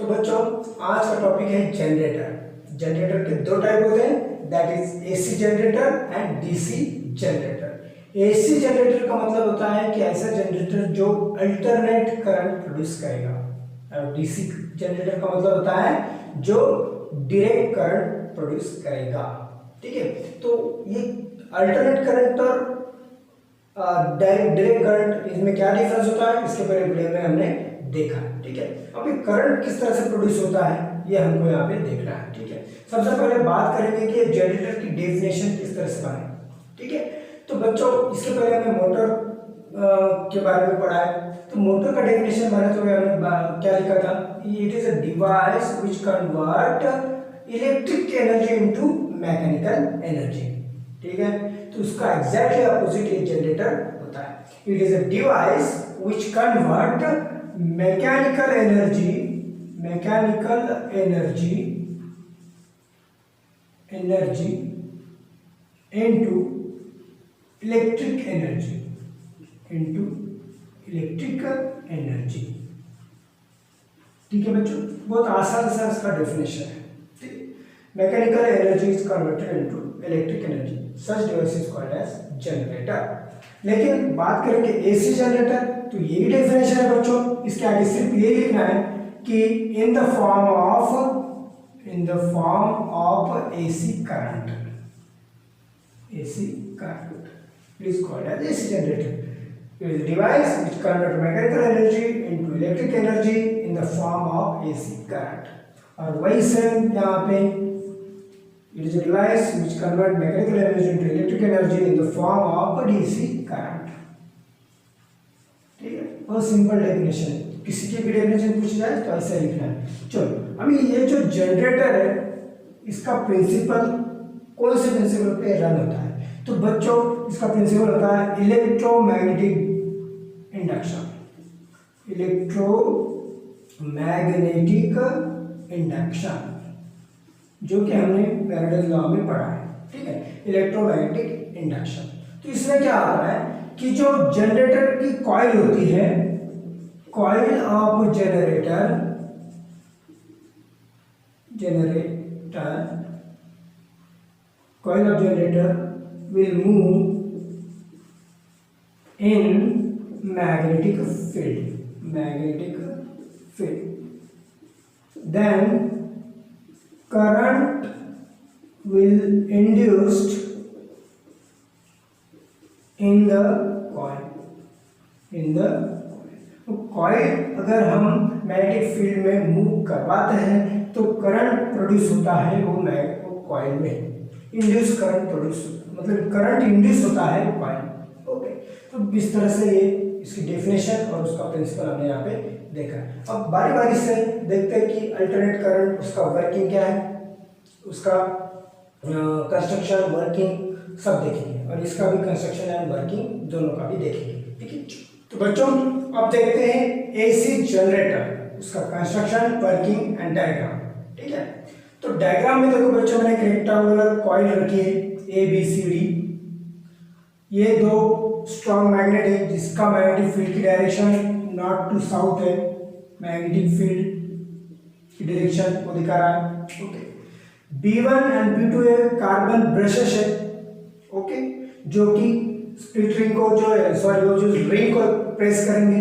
तो बच्चों आज का टॉपिक है जनरेटर। जनरेटर के दो टाइप होते हैं, that is AC generator and DC generator. AC generator का मतलब होता है कि ऐसा जनरेटर जो अल्टरनेट करंट प्रोड्यूस करेगा, और डीसी जनरेटर का मतलब होता है जो डायरेक्ट करंट प्रोड्यूस करेगा। ठीक है, तो ये अल्टरनेट करंट और डायरेक्ट करंट, इसमें क्या डिफरेंस होता है इसके पहले वीडियो में हमने देखा। ठीक है, अभी करंट किस तरह से प्रोड्यूस होता है ये हमको यहाँ पे देखना है। ठीक है, सबसे पहले बात करेंगे कि जनरेटर की डेफिनेशन किस तरह से बने। ठीक है, तो बच्चों इसके पहले हमने मोटर के बारे में पढ़ा है। तो मोटर का डेफिनेशन बना तो हमने क्या लिखा था, it is a device which convert electric energy into mechanical energy. ठीक है, तो उसका एग्जैक्टली अपोजिट एक जनरेटर होता है। It is a device which convert mechanical energy into electric energy. ठीक है बच्चों, बहुत आसान सा इसका डेफिनेशन है। Mechanical energy is converted into electric energy, such device is called as generator. लेकिन बात करेंगे एसी जनरेटर, तो यही डेफिनेशन है बच्चों, इसके आगे सिर्फ ये लिखना है कि in the form of AC current is called as AC generator. It is a device which converts mechanical energy into electric energy in the form of AC current. और वही सेम यहाँ पे it is a device which converts mechanical energy into electric energy in the form of DC current. ठीक है, बहुत simple definition है। किसी की भी डेफिनेशन पूछ जाए तो ऐसा लिखना है। चलो अभी ये जो जनरेटर है इसका प्रिंसिपल कौन से प्रिंसिपल पे रन होता है, तो बच्चों इसका प्रिंसिपल होता है इलेक्ट्रोमैग्नेटिक इंडक्शन, जो कि हमने फैराडेज लॉ में पढ़ा है। ठीक है, इलेक्ट्रोमैग्नेटिक इंडक्शन। तो इसमें क्या होता है कि जो जनरेटर की कॉइल होती है, coil of generator will move in magnetic field. Then current will induced in the coil. Coil अगर हम मैग्नेटिक फील्ड में मूव करवाते हैं तो करंट प्रोड्यूस होता है वो कॉइल में। इंड्यूस करंट प्रोड्यूस, मतलब करंट इंड्यूस होता है कॉइल। ओके, तो इस तरह से ये इसकी डेफिनेशन और उसका प्रिंसिपल हमने यहाँ पे देखा। अब बारी बारी से देखते हैं कि अल्टरनेट करंट उसका वर्किंग क्या है, उसका कंस्ट्रक्शन वर्किंग सब देखेंगे, और इसका भी कंस्ट्रक्शन एंड वर्किंग दोनों का भी देखेंगे। ठीक है, तो बच्चों अब देखते हैं एसी जनरेटर, उसका कंस्ट्रक्शन वर्किंग एंड डायग्राम। ठीक है, तो डायग्राम में देखो बच्चों मैंने एक रेक्टेंगुलर कॉइल रखी है ABCD। ये दो स्ट्रॉन्ग मैग्नेट है जिसका मैग्नेटिक फील्ड की डायरेक्शन नॉर्थ टू साउथ है, मैग्नेटिक फील्ड की डायरेक्शन को दिखा रहा है। ओके, B1 एंड B2 है कार्बन ब्रशेस है। ओके, जो कि स्प्लिट रिंग को जो रिंग को प्रेस करेंगे।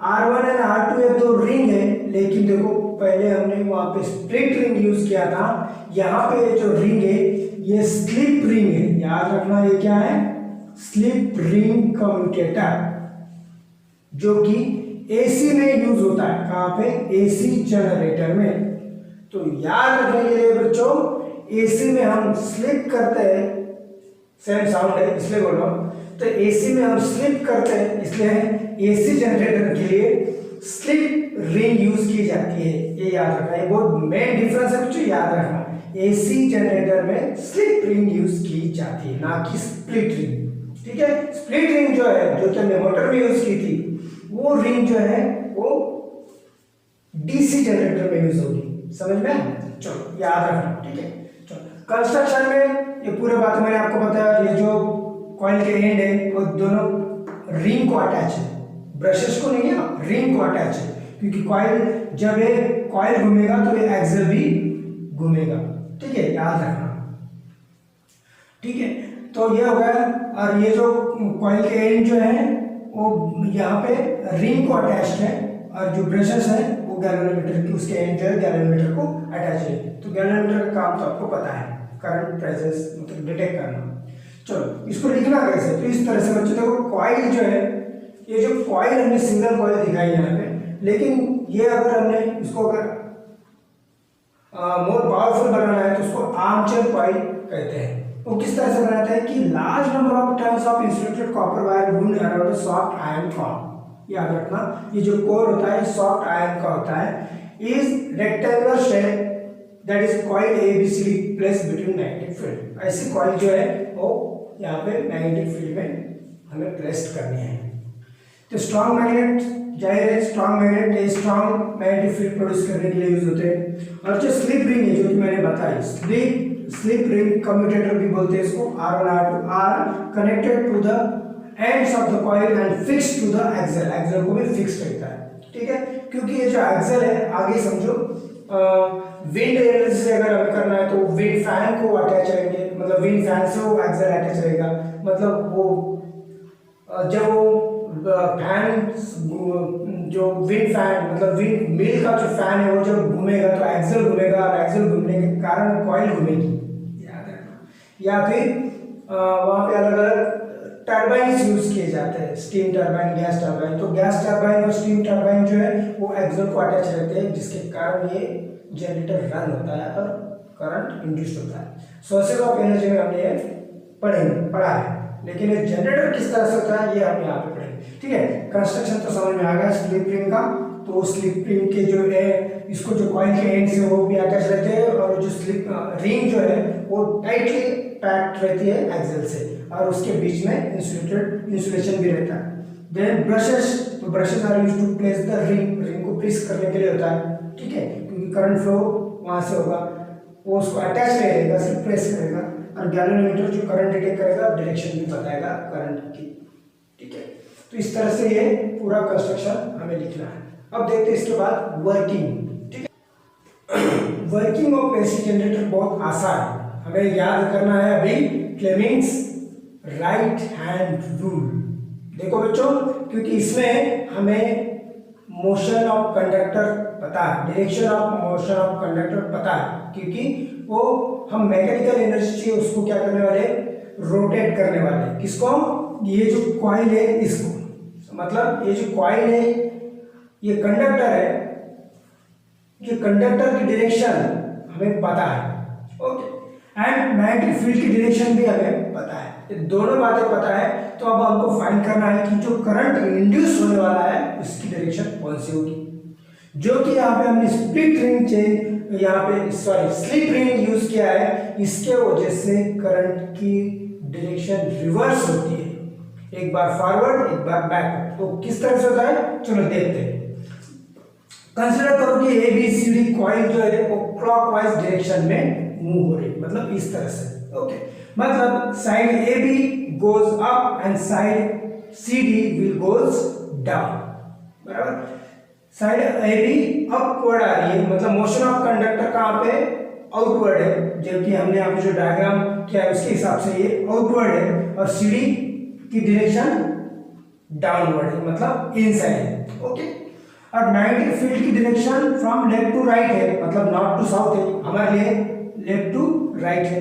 R1 एंड R2 है दो रिंग है, लेकिन देखो पहले हमने वहां पे स्प्लिट रिंग यूज किया था, यहाँ पे जो रिंग है ये स्लिप रिंग है। याद रखना ये क्या है, स्लिप रिंग कम्यूटेटर, जो कि एसी में यूज होता है। कहाँ पे, एसी जनरेटर में। तो याद रखने के लिए बच्चों एसी में हम स्लिप करते हैं, सेम साउंड है इसलिए बोल रहा हूं, तो एसी में हम स्लिप करते हैं, इसलिए एसी जनरेटर के लिए स्लिप रिंग यूज की जाती है। ये याद रखना, ये बहुत मेन डिफरेंस है बच्चों, याद रखना। एसी जनरेटर में स्लिप रिंग यूज की जाती है, ना कि स्प्लिट रिंग। ठीक है, स्प्लिट रिंग जो है जो कि हमने मोटर में यूज की थी, वो रिंग जो है वो डीसी जनरेटर में यूज होगी। समझ में? चलो याद रखना। ठीक है, चलो कंस्ट्रक्शन में ये पूरे बात मैंने आपको बताया। ये जो कॉइल के एंड है वो दोनों रिंग को अटैच है, ब्रशेस को नहीं है, रिंग को अटैच है। क्योंकि कॉइल, जब ये कॉइल घूमेगा तो ये एक्सल भी घूमेगा। ठीक है, याद रखना। ठीक है, तो ये हो गया। और ये जो कॉइल के एंड जो है वो यहाँ पे रिंग को अटैच्ड है, और जो ब्रशेस है वो गैल्वेनोमीटर की, उसके एंड जो है गैल्वेनोमीटर को अटैच है। तो गैल्वेनोमीटर का काम तो आपको पता है, करंट प्रेजेंस मतलब डिटेक्ट करना। चलो इसको लिखना कैसे, तो इस तरह से बच्चों देखो, कॉइल जो है, ये जो कॉइल हमने सिंगल कॉइल दिखाई यहाँ पे, लेकिन ये अगर हमने इसको अगर मोर पावरफुल बनाना है तो उसको आर्मचेयर कॉइल कहते हैं। वो किस तरह से बनाता है कि large number of turns of insulated copper wire wound around a soft iron core. याद रखना, ये जो कोर होता है सॉफ्ट आयरन का होता है, is rectangular shape that is coil ABCD placed between magnetic field. ऐसी कॉइल जो है वो यहाँ पे मैग्नेटिक फील्ड में हमें प्लेस्ड करनी है। तो स्ट्रॉन्ग मैग्नेट, जाहिर है strong magnet strong magnetic field produce करने के लिए यूज होते हैं। और जो स्लिप रिंग है जो कि मैंने बताई, स्लिप रिंग कम्यूटेटर भी बोलते हैं इसको, R1 R2 are connected to the ends of the coil and fixed to the axle. Axle को भी फिक्स रहता है। ठीक है, क्योंकि ये जो एक्सल है, आगे समझो, विंड एनर्जी से अगर हमें करना है तो विंड फैन को अटैच रहेंगे, मतलब विंड फैन से वो एक्सल अटैच रहेगा। मतलब वो जब वो फैन, जो विंड फैन मतलब विंड मिल का जो फैन है वो जब घूमेगा तो एक्सल घूमेगा, और एक्सल घूमने के कारण कॉइल घूमेगी, याद रखना। या फिर वहाँ पे अलग अलग टर्बाइन्स यूज किए जाते हैं, स्टीम टर्बाइन, गैस टर्बाइन। तो गैस टर्बाइन और स्टीम टर्बाइन जो है वो एक्सल को अटैच रहते हैं, जिसके कारण ये जनरेटर रन होता है और करंट इंड्यूस होता है। सोर्सेज ऑफ एनर्जी में हमने ये पढ़ा है, लेकिन ये जनरेटर किस तरह से होता है ये हम यहाँ पे पढ़ेंगे। ठीक है, कंस्ट्रक्शन तो समझ में आ गया स्लिप रिंग का। तो स्लिप रिंग के जो है, इसको जो कॉइल के एंड से वो भी अटैच रहते हैं, और जो स्लिप रिंग जो है वो टाइटली पैक्ड रहती है एक्सल से, और उसके बीच में इंसुलेशन भी रहता है। देन ब्रशेस, तो brushes are used to place the ring, ring को प्रेस करने के लिए होता है। ठीक है, क्योंकि करंट फ्लो वहां से होगा, वो उसको अटैच रहेगा, सिर्फ प्रेस करेगा। और गैल्वेनोमीटर जो करंट डिटेक्ट करेगा, डायरेक्शन भी बताएगा करंट की। ठीक है, तो इस तरह से ये पूरा कंस्ट्रक्शन हमें लिखना है। अब देखते हैं इसके बाद वर्किंग। ठीक है, वर्किंग ऑफ एसी जनरेटर बहुत आसान है, हमें याद करना है अभी फ्लेमिंग्स राइट हैंड रूल। देखो बच्चों, क्योंकि इसमें हमें मोशन ऑफ कंडक्टर पता है, direction of motion of conductor पता है, क्योंकि वो हम मैकेनिकल एनर्जी चाहिए उसको क्या करने वाले, रोटेट करने वाले। किसको, ये जो कॉइल है इसको, मतलब ये जो कॉइल है, ये कंडक्टर है, ये कंडक्टर की डायरेक्शन हमें पता है। ओके, एंड मैग्नेटिक फील्ड की डायरेक्शन भी हमें पता है। ये दोनों बातें पता है, तो अब हमको फाइंड करना है कि जो करंट इंड्यूस होने वाला है उसकी डायरेक्शन कौन सी होगी। जो कि यहाँ पे हमने स्प्लिट रिंग चेंज, यहाँ पे सॉरी स्लिप रिंग यूज किया है, इसके वजह से करंट की डायरेक्शन रिवर्स होती है, एक बार फॉरवर्ड एक बार बैकवर्ड। तो किस तरह से होता है, चलो देखते हैं। कंसीडर करो कि ABCD कॉइल जो है वो क्लॉकवाइज डायरेक्शन में मूव हो रही है, मतलब इस तरह से। ओके, मतलब side AB goes up and side CD will goes down, बराबर। साइड AB अपवर्ड आ रही है, मतलब मोशन ऑफ कंडक्टर कहाँ पे, आउटवर्ड है, जबकि हमने यहाँ पे जो डायग्राम किया है उसके हिसाब से ये आउटवर्ड है, और CD की डायरेक्शन डाउनवर्ड है, मतलब इनसाइड है। ओके, और मैग्नेटिक फील्ड की direction from left to right है, मतलब नॉर्थ टू साउथ है, हमारे लिए लेफ्ट टू राइट है,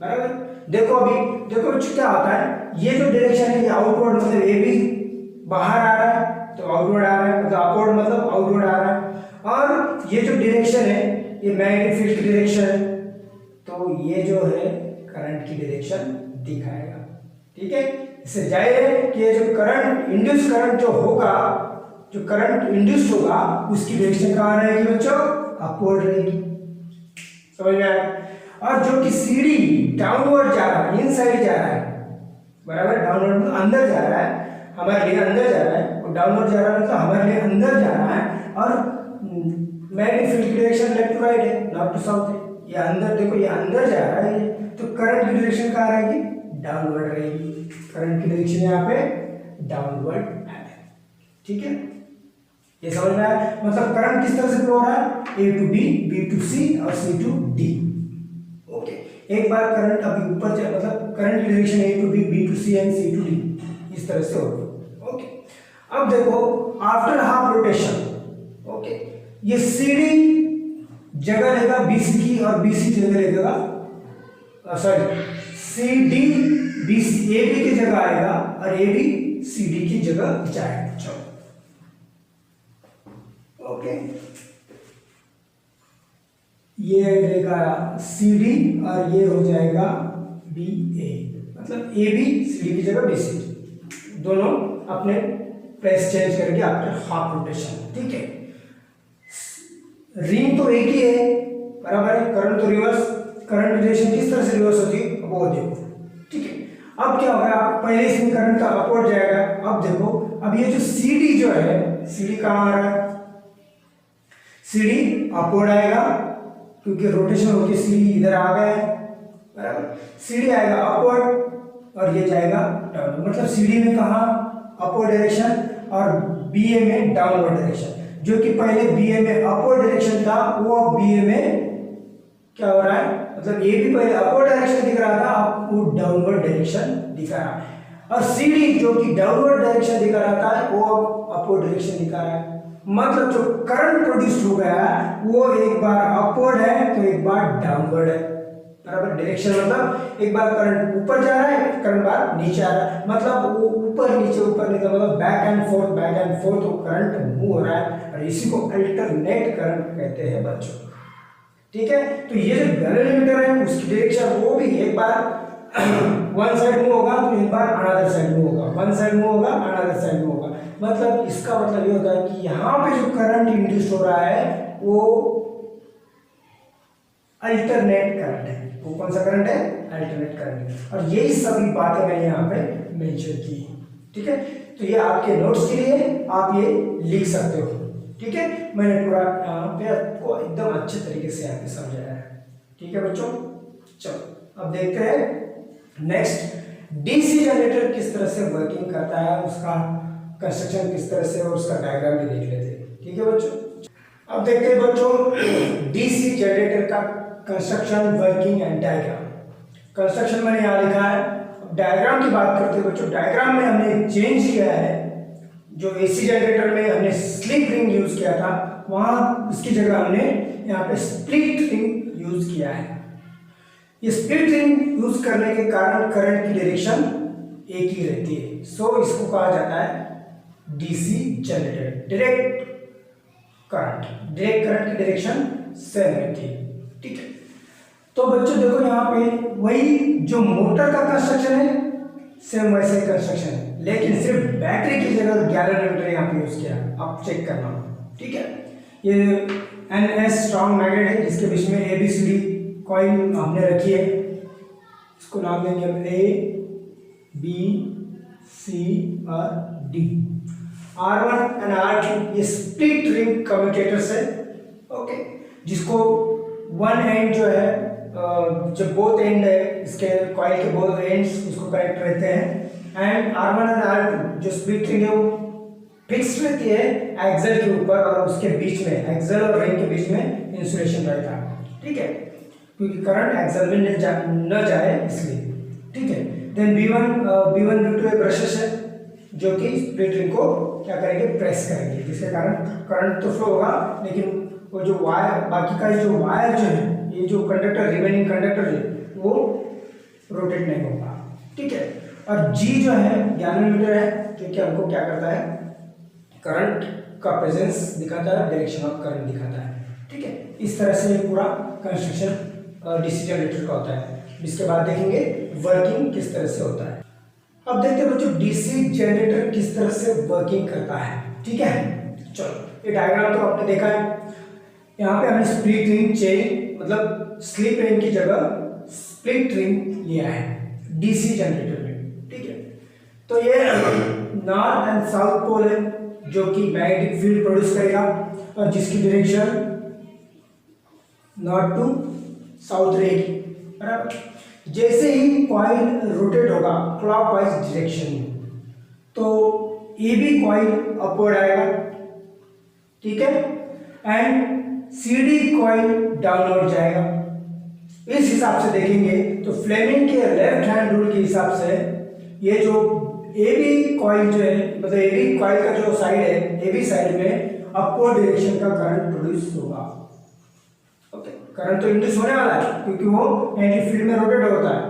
बराबर। देखो अभी देखो क्या होता है, ये जो डायरेक्शन है ये आउटवर्ड, मतलब AB बाहर आ रहा है तो आउटवर्ड आ रहा है, मतलब अपवर्ड मतलब आउटवर्ड आ रहा है, और ये जो डायरेक्शन है ये मैग्नेटिक फील्ड की डायरेक्शन है, तो ये जो है करंट की डायरेक्शन दिखाएगा। ठीक है, इससे जाहिर है कि ये जो करंट इंड्यूस करंट जो होगा, जो करंट इंड्यूस होगा उसकी डायरेक्शन कहाँ रहेगी बच्चों, अपवर्ड रहेगी, समझ में आया। और जो कि CD डाउनवर्ड जा रहा है, इनसाइड जा रहा है, बराबर, डाउनवर्ड मतलब अंदर जा रहा है, हमारे लिए अंदर जा रहा है, और डाउनवर्ड जा रहा है मतलब हमारे लिए अंदर जा रहा है, और मैग्नेटिक फील्ड की डायरेक्शन लेफ्ट टू राइट है, नॉर्थ टू साउथ है, ये अंदर, देखो ये अंदर जा रहा है, तो करंट की डायरेक्शन कहाँ रहेगी, डाउनवर्ड रहेगी, करंट की डायरेक्शन यहाँ पे डाउनवर्ड है। ठीक है, ये समझ में आया? मतलब करंट किस तरह से फ्लो हो रहा है, ए टू बी, बी टू सी और सी टू डी। ओके, एक बार करंट अभी ऊपर मतलब करंट की direction A to B, B to C and C to D इस तरह से होगी। ओके, अब देखो आफ्टर हाफ रोटेशन, ओके, ये सी डी जगह लेगा बीसी की और बीसी जगह लेगा, sorry C D BC A B की जगह आएगा और ए बी सी डी की जगह जाएगा। चलो ओके, ये रहेगा सी डी और ये हो जाएगा बी ए, मतलब ए बी सी डी की जगह बी सी, दोनों अपने प्लेस चेंज करके आफ्टर हाफ रोटेशन। ठीक है, रिंग तो एक ही है, बराबर है, करंट तो रिवर्स, करंट डायरेक्शन किस तरह से रिवर्स होती है वो देखो। ठीक है, अब क्या होगा, आप पहले इसमें करंट का अपवर्ड जाएगा। अब देखो, अब ये जो सी डी जो है, सी डी कहाँ आ रहा है, सी डी अपवर्ड आएगा क्योंकि रोटेशन होकर सी डी इधर आ गया है, बराबर, सी डी आएगा अपवर्ड और ये जाएगा डाउनवर्ड, मतलब सी डी में कहाँ अपवर्ड डायरेक्शन और बी ए में डाउनवर्ड डायरेक्शन। जो कि पहले बी ए में अपवर्ड डायरेक्शन था वो अब बी ए में क्या हो रहा है, मतलब ए भी पहले अपवर्ड डायरेक्शन दिख रहा था, अब वो डाउनवर्ड डायरेक्शन दिखा रहा है, और सी डी जो कि डाउनवर्ड डायरेक्शन दिखा रहा था वो अब अपवर्ड डायरेक्शन दिखा रहा है। मतलब जो करंट प्रोड्यूस हो गया है वो एक बार अपवर्ड है तो एक बार डाउनवर्ड है, बराबर, डायरेक्शन मतलब एक बार करंट ऊपर जा रहा है, करंट बार नीचे आ रहा है, मतलब वो ऊपर नीचे मतलब बैक एंड फोर्थ वो करंट मूव हो रहा है, और इसी को अल्टरनेट करंट कहते हैं बच्चों। ठीक है, तो ये जो गैलोरीमीटर है उसकी डायरेक्शन वो भी एक बार वन साइड मूव होगा तो एक बार अनदर साइड मूव होगा, वन साइड मूव होगा अनदर साइड मूव होगा। मतलब इसका मतलब ये होता है कि यहाँ पे जो करंट इंड्यूस हो रहा है वो अल्टरनेट करंट है। वो कौन सा करंट है, अल्टरनेट करंट है, और यही सभी बातें मैंने यहाँ पे मेंशन की है। ठीक है, तो ये आपके नोट्स के लिए आप ये लिख सकते हो। ठीक है, मैंने पूरा यहाँ पे आपको एकदम अच्छे तरीके से यहाँ पे समझाया है। ठीक है बच्चों, चलो अब देखते हैं नेक्स्ट, डीसी जनरेटर किस तरह से वर्किंग करता है, उसका कंस्ट्रक्शन किस तरह से, और उसका डायग्राम भी देख लेते हैं। ठीक है बच्चों, अब देखते हैं बच्चों डीसी जनरेटर का construction, working and diagram. Construction मैंने यहाँ लिखा है, डायग्राम की बात करते हैं बच्चों। डायग्राम में हमने चेंज किया है, जो एसी जनरेटर में हमने स्लिप रिंग यूज किया था वहां उसकी जगह हमने यहाँ पे स्प्लिट रिंग यूज किया है। ये स्प्लिट रिंग यूज करने के कारण करंट की डायरेक्शन एक ही रहती है, सो इसको कहा जाता है डीसी जनरेटर। डायरेक्ट करंट की डायरेक्शन सेम रहती है। ठीक है, तो बच्चों देखो यहाँ पे वही जो मोटर का कंस्ट्रक्शन है सेम वैसे ही कंस्ट्रक्शन है, लेकिन सिर्फ बैटरी की जगह गैलोरीमीटर यहाँ पे यूज किया, आप चेक करना। ठीक है, ये NS स्ट्रॉन्ग मैग्नेट है जिसके बीच में ABCD कॉइल हमने रखी है, इसको नाम देंगे हम A B C और D। R1 एंड R2 ये स्प्लिट रिंग कम्यूटेटर्स है। ओके, जिसको वन एंड जो है जब बोथ एंड है इसके कॉइल के बोथ एंड्स उसको कनेक्ट रहते हैं, एंड R1 एंड R2 जो स्प्लिट रिंग है वो फिक्स रहती है एक्सल के ऊपर, और उसके बीच में एक्सल और रिंग के बीच में इंसुलेशन रहता है। ठीक है, क्योंकि करंट एक्सल में न जाए इसलिए। ठीक है, देन B1 B2 ब्रशेस है जो कि स्प्लिट रिंग को क्या करेंगे, प्रेस करेंगे, जिसके कारण करंट तो फ्लो होगा, लेकिन वो जो वायर बाकी का जो वायर जो है, ये जो कंडक्टर रिमेनिंग कंडक्टर है वो रोटेट नहीं होगा। ठीक है, और G जो है गैलोरीमीटर है जो कि हमको क्या करता है, करंट का प्रेजेंस दिखाता है, डायरेक्शन ऑफ करंट दिखाता है। ठीक है, इस तरह से ये पूरा कंस्ट्रक्शन डीसी जनरेटर का होता है। इसके बाद देखेंगे वर्किंग किस तरह से होता है। अब देखते हैं बच्चों डीसी जनरेटर किस तरह से वर्किंग करता है। ठीक है, चलो ये डायग्राम तो आपने देखा है, यहाँ पे हमने स्प्लिट रिंग चेन मतलब स्लिप रिंग की जगह स्प्लिट रिंग लिया है डीसी जनरेटर में। ठीक है, तो ये नॉर्थ एंड साउथ पोल है जो कि मैग्नेटिक फील्ड प्रोड्यूस करेगा, और जिसकी डायरेक्शन नॉर्थ टू साउथ रहेगी, बराबर। जैसे ही कॉइल रोटेट होगा क्लॉकवाइज डायरेक्शन में, तो ए बी कॉइल अपवर्ड आएगा, ठीक है, एंड CD कॉइल डाउनवर्ड जाएगा। इस हिसाब से देखेंगे तो फ्लेमिंग के लेफ्ट हैंड रूल के हिसाब से ये जो AB कॉइल जो है, मतलब AB कॉइल का जो साइड है, AB साइड में अपवर्ड डायरेक्शन का करंट प्रोड्यूस होगा। ओके, करंट तो इंड्यूस होने वाला है क्योंकि वो मैग्नेटिक फील्ड में रोटेट होता है,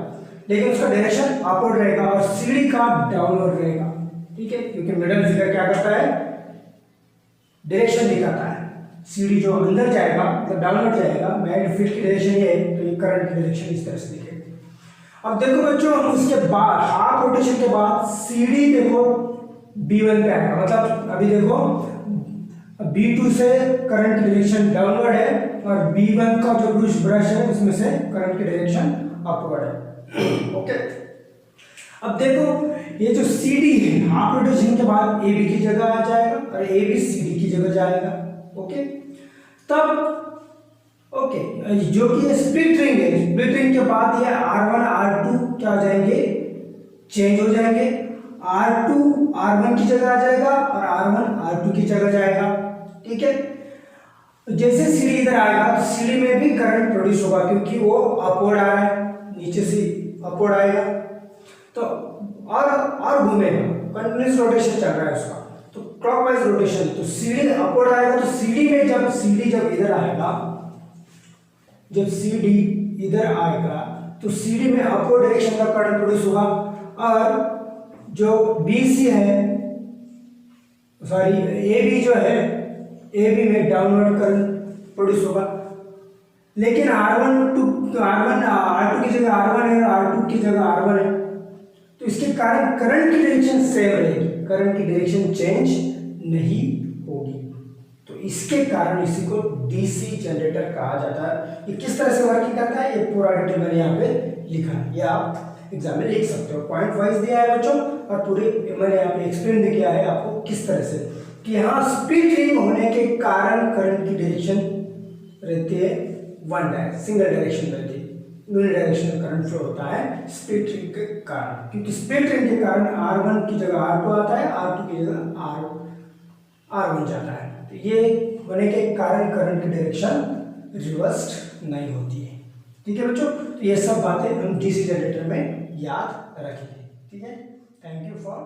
लेकिन उसका डायरेक्शन अपवर्ड रहेगा और CD का डाउनवर्ड रहेगा। ठीक है, क्योंकि मिडल फिगर क्या करता है, डायरेक्शन दिखाता है। CD जो अंदर जाएगा मतलब डाउनवर्ड जाएगा, मैग्नेटिक फील्ड की डायरेक्शन ये है, तो ये करंट की डायरेक्शन इस तरह से दिखेगी। अब देखो बच्चों, हम उसके बाद हाफ रोटेशन के बाद CD देखो B1 पे आएगा, मतलब अभी देखो B2 से करंट की डायरेक्शन डाउनवर्ड है और B1 का जो ब्रश है उसमें से करंट की डायरेक्शन अपवर्ड है। ओके, अब देखो ये जो CD है हाफ रोटेशन के बाद AB की जगह आ जाएगा और AB CD की जगह जाएगा। ओके, तब ओके जो कि स्प्लिट रिंग है, स्प्लिट रिंग के बाद ये R1 R2 क्या हो जाएंगे, चेंज हो जाएंगे। R2 R1 की जगह आ जाएगा और R1 R2 की जगह जाएगा। ठीक है, जैसे CD इधर आएगा तो CD में भी करंट प्रोड्यूस होगा क्योंकि वो अपवर्ड आ रहा है, नीचे से अपवर्ड आएगा तो और घूमेगा, कंटिन्यूअस रोटेशन चल रहा है उसका, तो क्लॉकवाइज रोटेशन। तो CD अपवर्ड आएगा तो CD में जब CD जब इधर आएगा, जब CD इधर आएगा तो CD में अपवर्ड डायरेक्शन का करंट प्रोड्यूस होगा और जो BC है, सॉरी AB जो है, AB में डाउनवर्ड करंट प्रोड्यूस होगा। लेकिन R1 R2 की जगह R1 है और R2 की जगह R1 है, तो इसके कारण करंट की डायरेक्शन सेम रहेगी, करंट की डायरेक्शन चेंज नहीं होगी। तो इसके कारण इसी को DC जनरेटर कहा जाता है। ये किस तरह से वर्किंग करता है, ये पूरा डिटेल मैंने यहाँ पे लिखा है, ये आप एग्जाम में लिख सकते हो। पॉइंट वाइज दिया है बच्चों और पूरे मैंने यहाँ पे एक्सप्लेन भी किया है आपको किस तरह से कि यहाँ स्प्लिट रिंग होने के कारण करंट की डायरेक्शन रहती है सिंगल डायरेक्शन रहती है, यूनिडायरेक्शनल करंट फ्लो होता है स्प्लिट रिंग के कारण, क्योंकि स्प्लिट रिंग के कारण R1 की जगह R2 आता है, R2 की जगह R1 जाता है। तो ये होने के कारण करंट की डायरेक्शन रिवर्स्ड नहीं होती है। ठीक है बच्चों, तो ये सब बातें हम DC जनरेटर में याद रखेंगे। ठीक है, थैंक यू फॉर